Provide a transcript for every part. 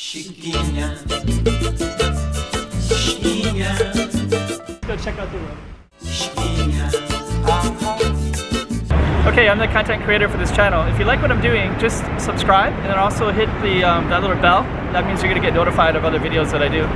Go check out the room. Okay, I'm the content creator for this channel. If you like what I'm doing, just subscribe and then also hit the that little bell. That means you're gonna get notified of other videos that I do.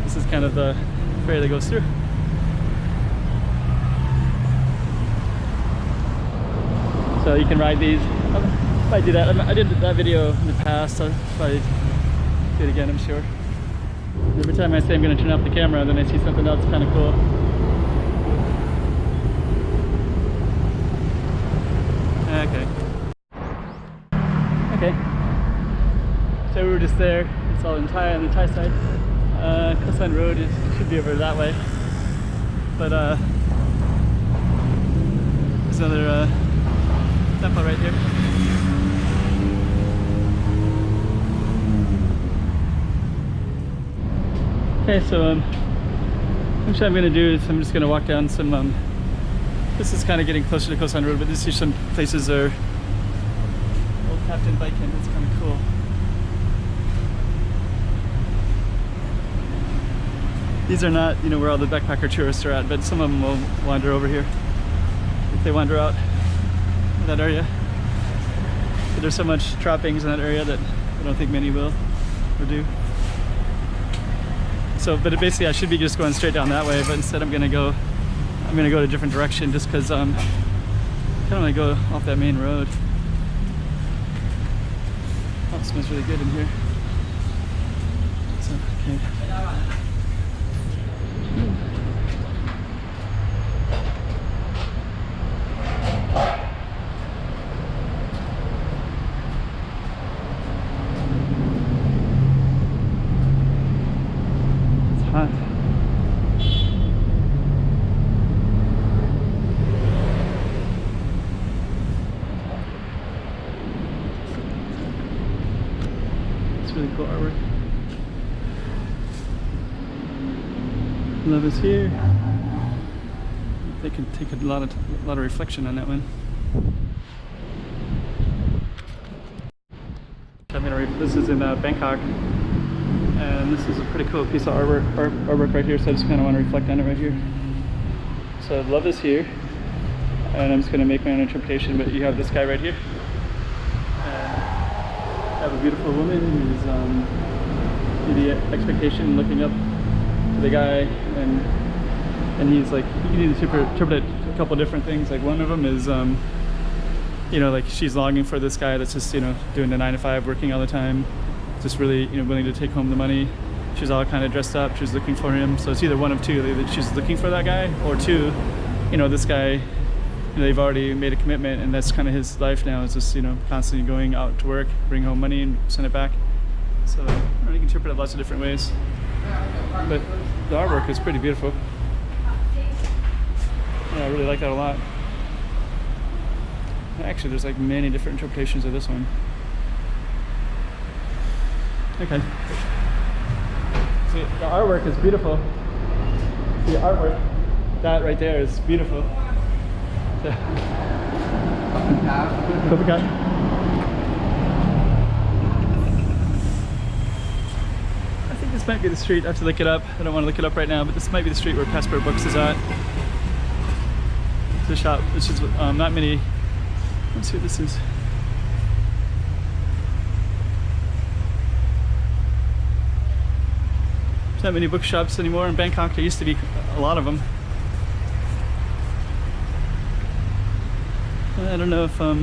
This is kind of the ferry that goes through. So you can ride these. I do that. I did that video in the past. I'll probably do it again, I'm sure. Every time I say I'm going to turn off the camera, then I see something else kind of cool. Okay. Okay. So we were just there. It's all in Thai on the Thai side. Khaosan Road should be over that way. But there's another temple right here. Okay, so what I'm going to do is I'm just going to walk down some, this is kind of getting closer to Khaosan Road, but this is some places are old Captain Biking. It's kind of cool. These are not, you know, where all the backpacker tourists are at, but some of them will wander over here if they wander out in that area. But there's so much trappings in that area that I don't think many will or do. So, but basically I should be just going straight down that way, but instead I'm gonna go a different direction just because I kind of want to go off that main road. Oh, it smells really good in here. So, okay. Hot. It's really cool artwork. Love is here. They can take a lot of reflection on that one. This is in Bangkok. And this is a pretty cool piece of artwork right here, so I just kind of want to reflect on it right here. So love is here, and I'm just going to make my own interpretation, but you have this guy right here. I have a beautiful woman who's in the expectation looking up to the guy, and he's like, you can interpret a couple different things. Like one of them is, you know, like she's longing for this guy that's just, you know, doing the 9 to 5, working all the time. Just really, you know, willing to take home the money. She's all kind of dressed up. She's looking for him. So it's either one of two: either she's looking for that guy, or two, you know, this guy, you know, they've already made a commitment, and that's kind of his life now. Is just, you know, constantly going out to work, bring home money, and send it back. So you can interpret it lots of different ways. But the artwork is pretty beautiful. Yeah, I really like that a lot. Actually, there's like many different interpretations of this one. Okay. See, the artwork is beautiful. The artwork, that right there is beautiful. I think this might be the street. I have to look it up. I don't want to look it up right now, but this might be the street where Passport Books is at. It's a shop. It's just not many. Let's see what this is. Not many bookshops anymore in Bangkok. There used to be a lot of them. I don't know if I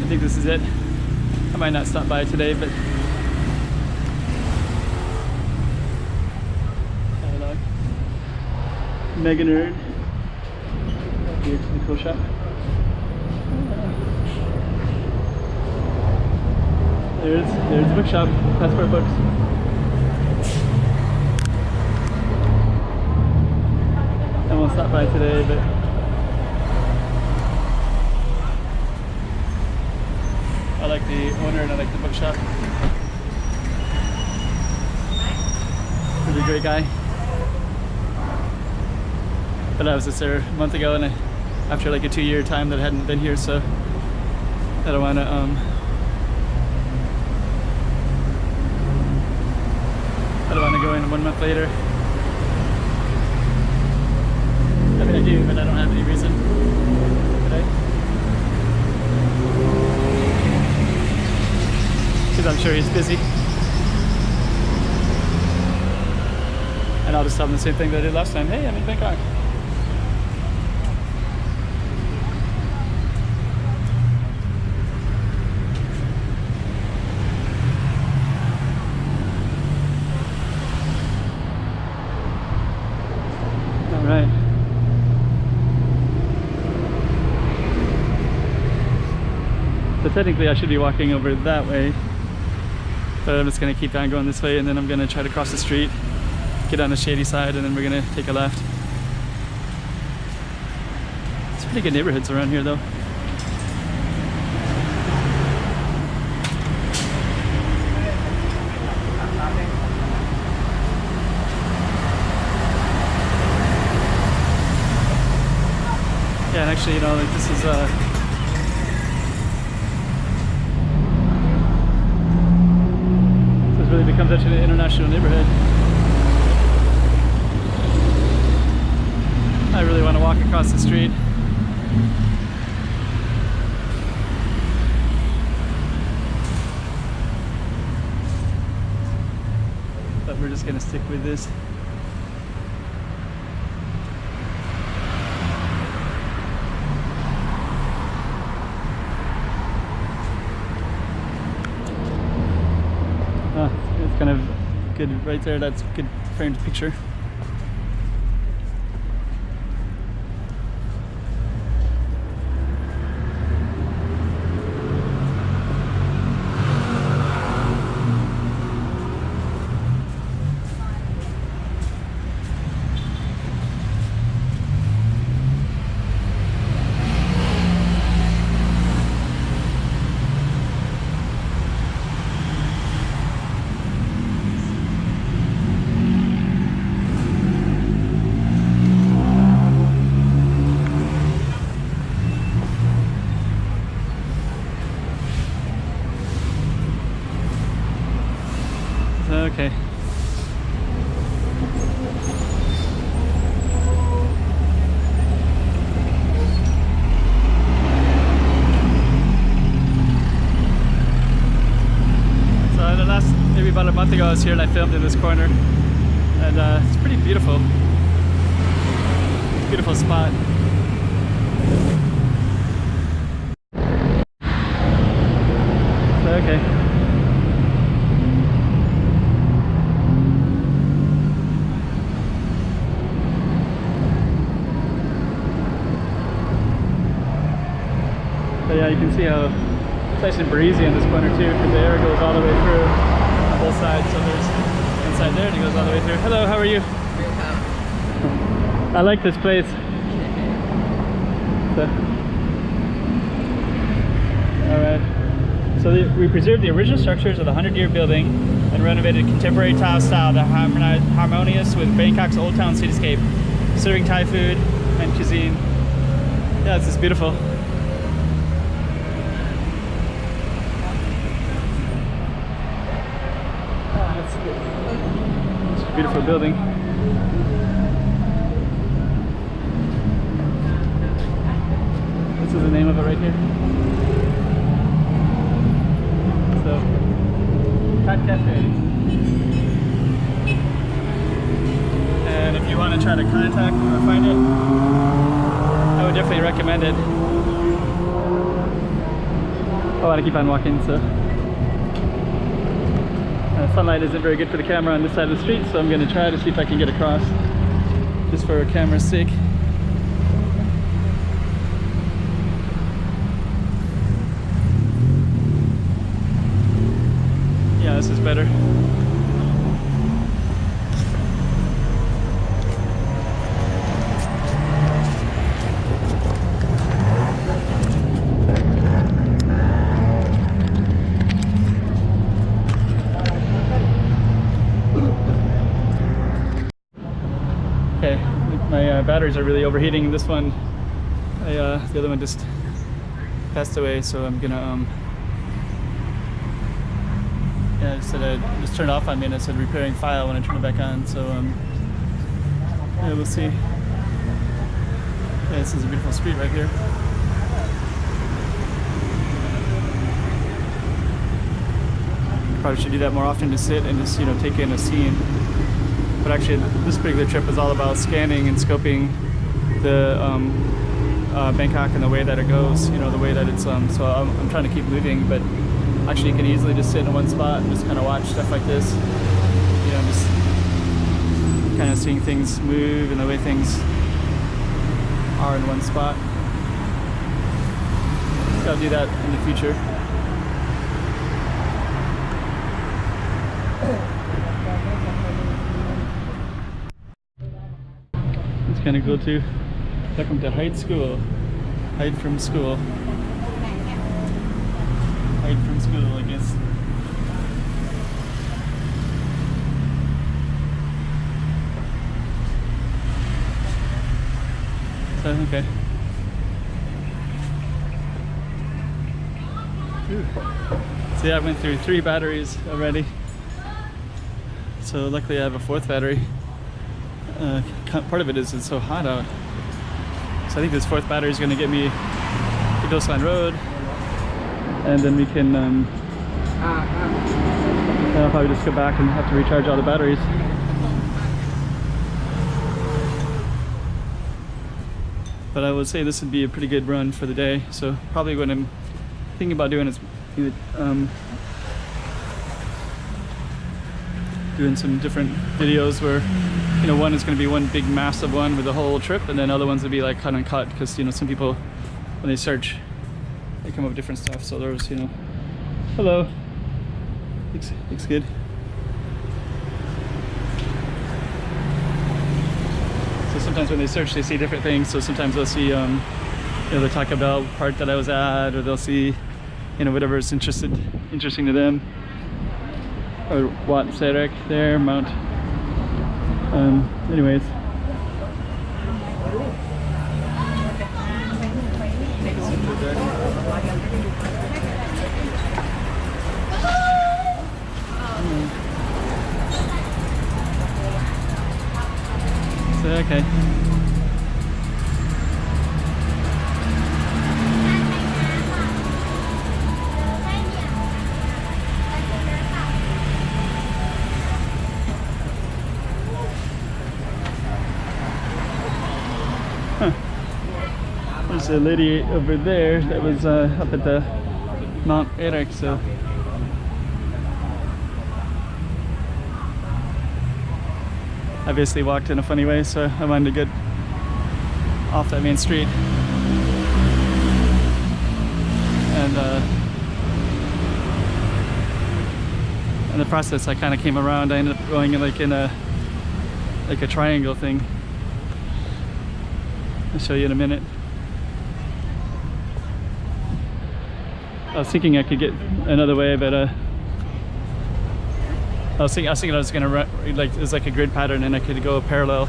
think this is it. I might not stop by today, but catalog. Mega Nerd. Here's the cool shop. There's the bookshop, Passport Books. I won't stop by today, but I like the owner and I like the bookshop. Really great guy. But I was just there a month ago, and after like a 2-year time that I hadn't been here, so I don't want to go in 1 month later. I mean, I do, but I don't have any reason today. Because I'm sure he's busy. And I'll just tell him the same thing that I did last time. Hey, I'm in Bangkok. All right. So technically I should be walking over that way, but I'm just gonna keep on going this way, and then I'm gonna try to cross the street, get on the shady side, and then we're gonna take a left. It's pretty good neighborhoods around here though. Yeah, and actually, you know, like this is really becomes such an international neighborhood. I really want to walk across the street. But we're just going to stick with this. It's kind of good right there. That's a good framed picture. Okay. So the last, maybe about a month ago I was here and I filmed in this corner, and it's pretty beautiful. Beautiful spot. So, okay. So yeah, you can see how it's nice and breezy in this corner too, because the air goes all the way through on both sides. So there's inside there and it goes all the way through. Hello, how are you? I like this place. So, alright. So we preserved the original structures of the 100-year building and renovated contemporary Thai style that harmonious with Bangkok's old town cityscape, serving Thai food and cuisine. Yeah, it's just beautiful. It's a beautiful building. This is the name of it right here. So, Cat Cafe. And if you want to try to contact or find it, I would definitely recommend it. I want to keep on walking, so. Sunlight isn't very good for the camera on this side of the street, so I'm going to try to see if I can get across, just for camera's sake. Yeah, this is better. my batteries are really overheating. This one, the other one just passed away, so I'm gonna yeah, it said I just turned off on me and it said repairing file when I turn it back on, so yeah, we'll see. Yeah, this is a beautiful street right here. Probably should do that more often, to sit and just, you know, take in a scene. But actually, this particular trip is all about scanning and scoping the Bangkok and the way that it goes. You know, the way that it's so I'm trying to keep moving, but actually you can easily just sit in one spot and just kind of watch stuff like this. You know, just kind of seeing things move and the way things are in one spot. I'll do that in the future. It's kind of cool too. Welcome to Hide School. Hide from school. Hide from school, I guess. So, okay. Ooh. So yeah, I went through 3 batteries already. So luckily I have a 4th battery. Part of it is it's so hot out. So I think this 4th battery is going to get me to Khaosan Road, and then we can I'll probably just go back and have to recharge all the batteries. But I would say this would be a pretty good run for the day. So probably what I'm thinking about doing is doing some different videos where, you know, one is going to be one big massive one with the whole trip, and then other ones would be like cut and cut, because, you know, some people when they search they come up with different stuff. So there's, you know, hello, looks good. So sometimes when they search they see different things. So sometimes they'll see you know, the Taco Bell part that I was at, or they'll see, you know, whatever is interesting to them. Or Get Sidetracked there, Mount. Anyways. So, okay. There's a lady over there that was up at the Mount Eric, so obviously walked in a funny way, so I wanted to get off that main street. And in the process I kind of came around. I ended up going in a triangle thing. I'll show you in a minute. I was thinking I could get another way, but I was thinking I was gonna run, like, it was like a grid pattern and I could go parallel.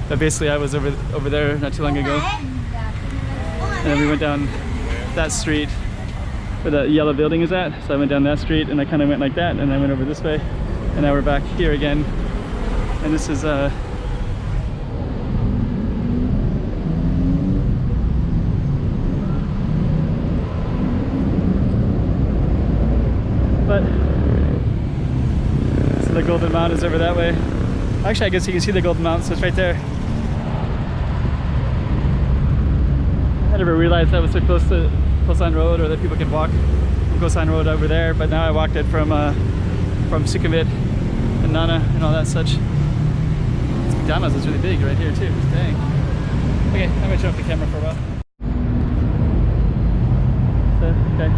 But basically I was over there not too long ago, and then we went down that street where the yellow building is at. So I went down that street and I kind of went like that, and I went over this way, and now we're back here again. And this is but so the Golden Mount is over that way. Actually, I guess you can see the Golden Mount, so it's right there. I never realized that was so close to Khaosan Road, or that people could walk from Khaosan Road over there, but now I walked it from Sukhumvit and Nana and all that such. This McDonald's is really big right here too. Dang. Okay, I'm gonna show up the camera for a while. So, okay.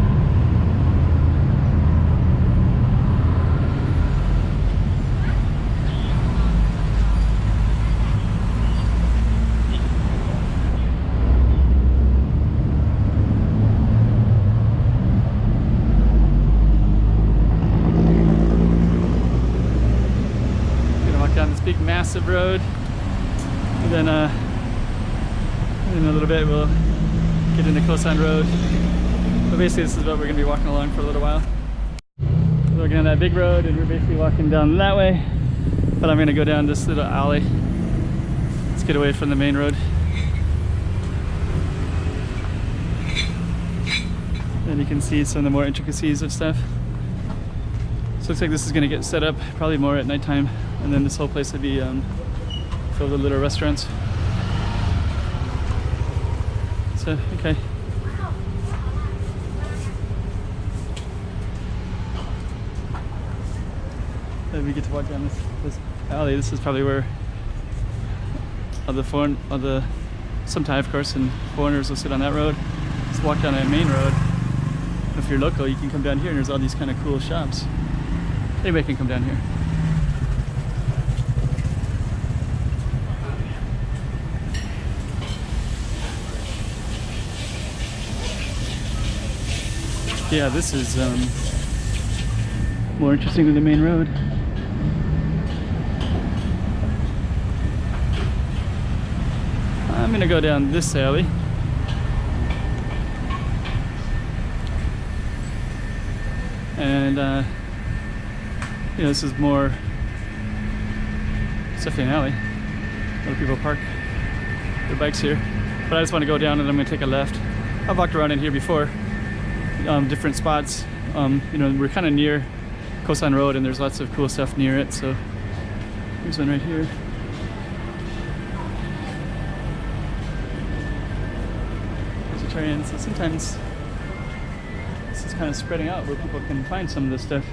Down this big massive road, and then In a little bit we'll get into Khaosan Road. But basically this is what we're going to be walking along for a little while. We're going on that big road and we're basically walking down that way. But I'm going to go down this little alley. Let's get away from the main road. And you can see some of the more intricacies of stuff. So looks like this is going to get set up probably more at nighttime, and then this whole place would be filled with little restaurants. So, okay. Then we get to walk down this alley. This is probably where some Thai, of course, and foreigners will sit on that road. Just walk down that main road. If you're local, you can come down here and there's all these kind of cool shops. Anybody can come down here. Yeah, this is more interesting than the main road. I'm gonna go down this alley. And you know, this is more, it's definitely an alley. A lot of people park their bikes here. But I just want to go down and I'm going to take a left. I've walked around in here before, different spots. You know, we're kind of near Khaosan Road and there's lots of cool stuff near it. So here's one right here. Vegetarian. So sometimes this is kind of spreading out where people can find some of this stuff.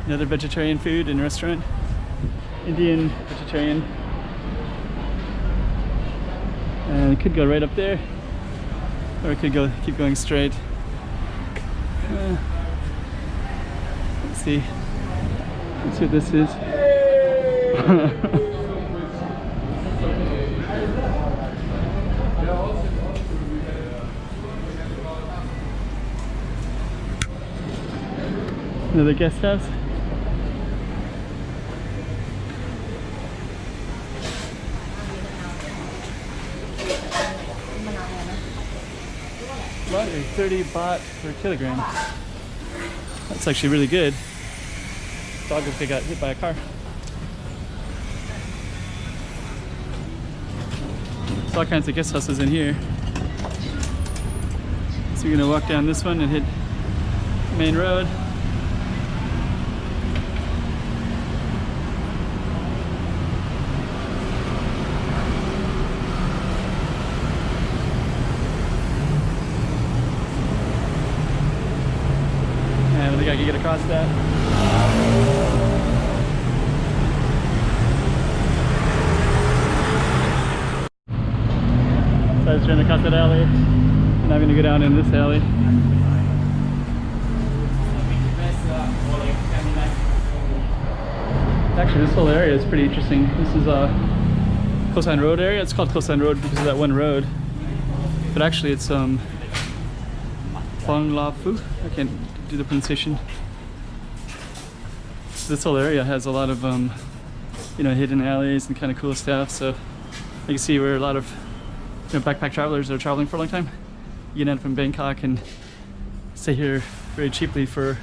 Another vegetarian food in a restaurant. Indian vegetarian. And it could go right up there, or it could go keep going straight. Let's see. Let's see what this is. Another guest house. What? 30 baht per kilogram. That's actually really good. Dog if they got hit by a car. There's all kinds of guest houses in here. So we're gonna walk down this one and hit main road. I think I can get across that. So I was trying to cross that alley, and I'm going to go down in this alley. Actually, this whole area is pretty interesting. This is a Khaosan Road area. It's called Khaosan Road because of that one road. But actually it's Phong La Phu. I can't do the pronunciation. This whole area has a lot of you know, hidden alleys and kind of cool stuff. So you can see where a lot of, you know, backpack travelers are traveling for a long time. You can end up in Bangkok and stay here very cheaply for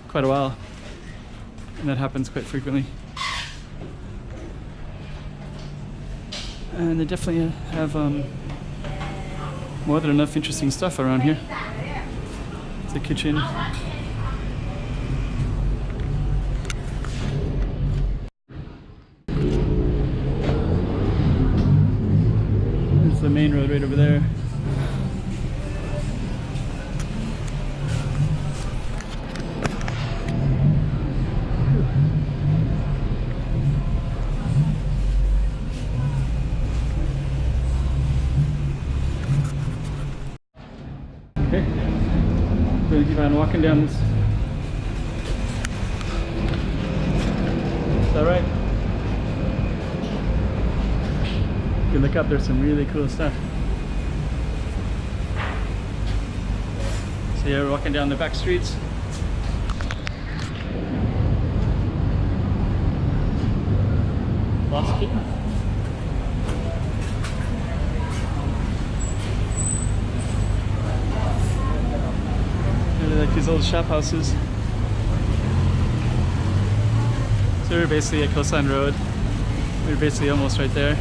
quite a while, and that happens quite frequently. And they definitely have more than enough interesting stuff around here. The kitchen. There's the main road right over there. Okay. So we keep on walking down this. Is that right? If you look up, there's some really cool stuff. So yeah, we're walking down the back streets. Lost kitten. Really like these old shop houses. So we're basically at Khaosan Road. We're basically almost right there.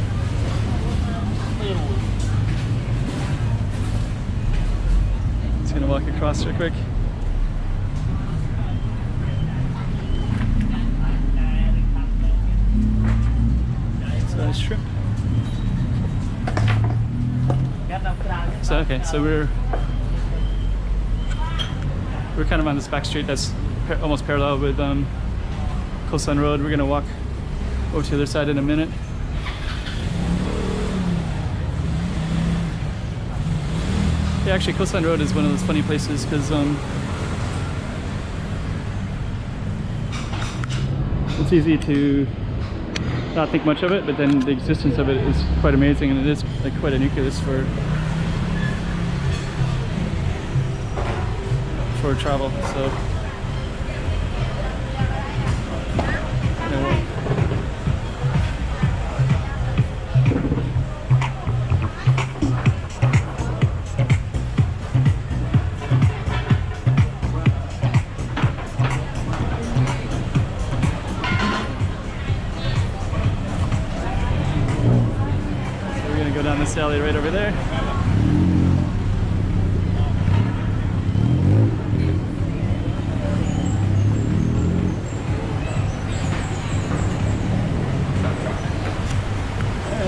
Just gonna walk across real quick. So shrimp. So okay, so we're kind of on this back street that's almost parallel with Khaosan Road. We're gonna walk over to the other side in a minute. Yeah, actually Khaosan Road is one of those funny places because it's easy to not think much of it, but then the existence of it is quite amazing, and it is like quite a nucleus for travel. So we're gonna go down this alley right over there.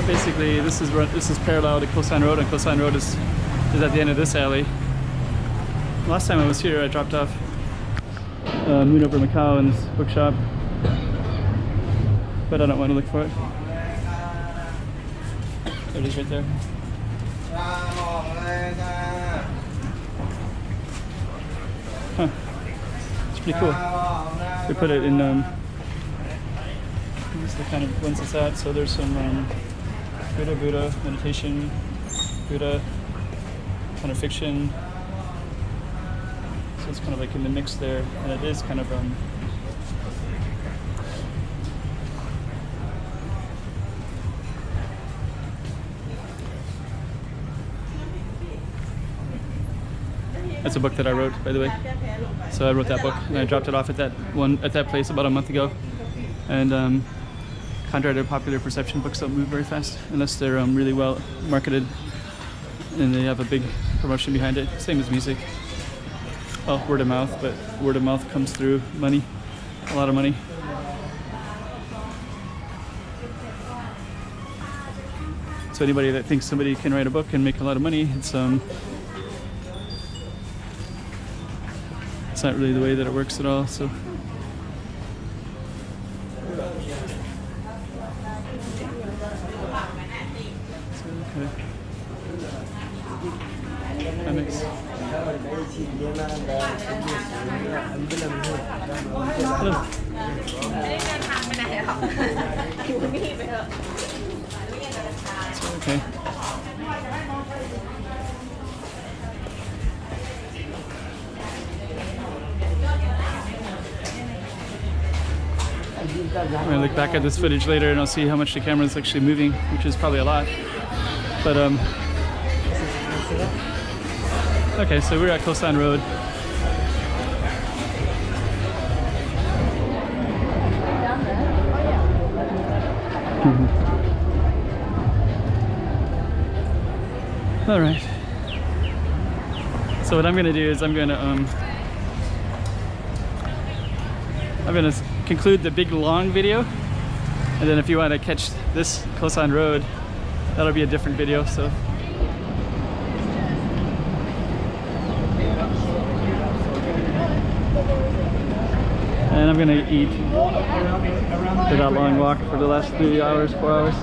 Basically, this is parallel to Khaosan Road, and Khaosan Road is at the end of this alley. Last time I was here, I dropped off Moon Over Macau in this bookshop, but I don't want to look for it. There it is right there. Huh. It's pretty cool. They put it in, this is the kind of ones it's at. So there's some Buddha, meditation, Buddha, kind of fiction. So it's kind of like in the mix there, and it is kind of that's a book that I wrote, by the way. So I wrote that book, and I dropped it off at that place about a month ago. And contrary to popular perception, books don't move very fast unless they're really well marketed and they have a big promotion behind it. Same as music. Well, word of mouth, but word of mouth comes through money, a lot of money. So anybody that thinks somebody can write a book and make a lot of money, it's not really the way that it works at all. So. Okay. I'm gonna look back at this footage later and I'll see how much the camera is actually moving, which is probably a lot. But okay, so we're at Khaosan Road. All right. So what I'm gonna do is I'm gonna conclude the big long video, and then if you want to catch this Khaosan Road, that'll be a different video. So. And I'm gonna eat for that long walk for the last 3 hours, 4 hours.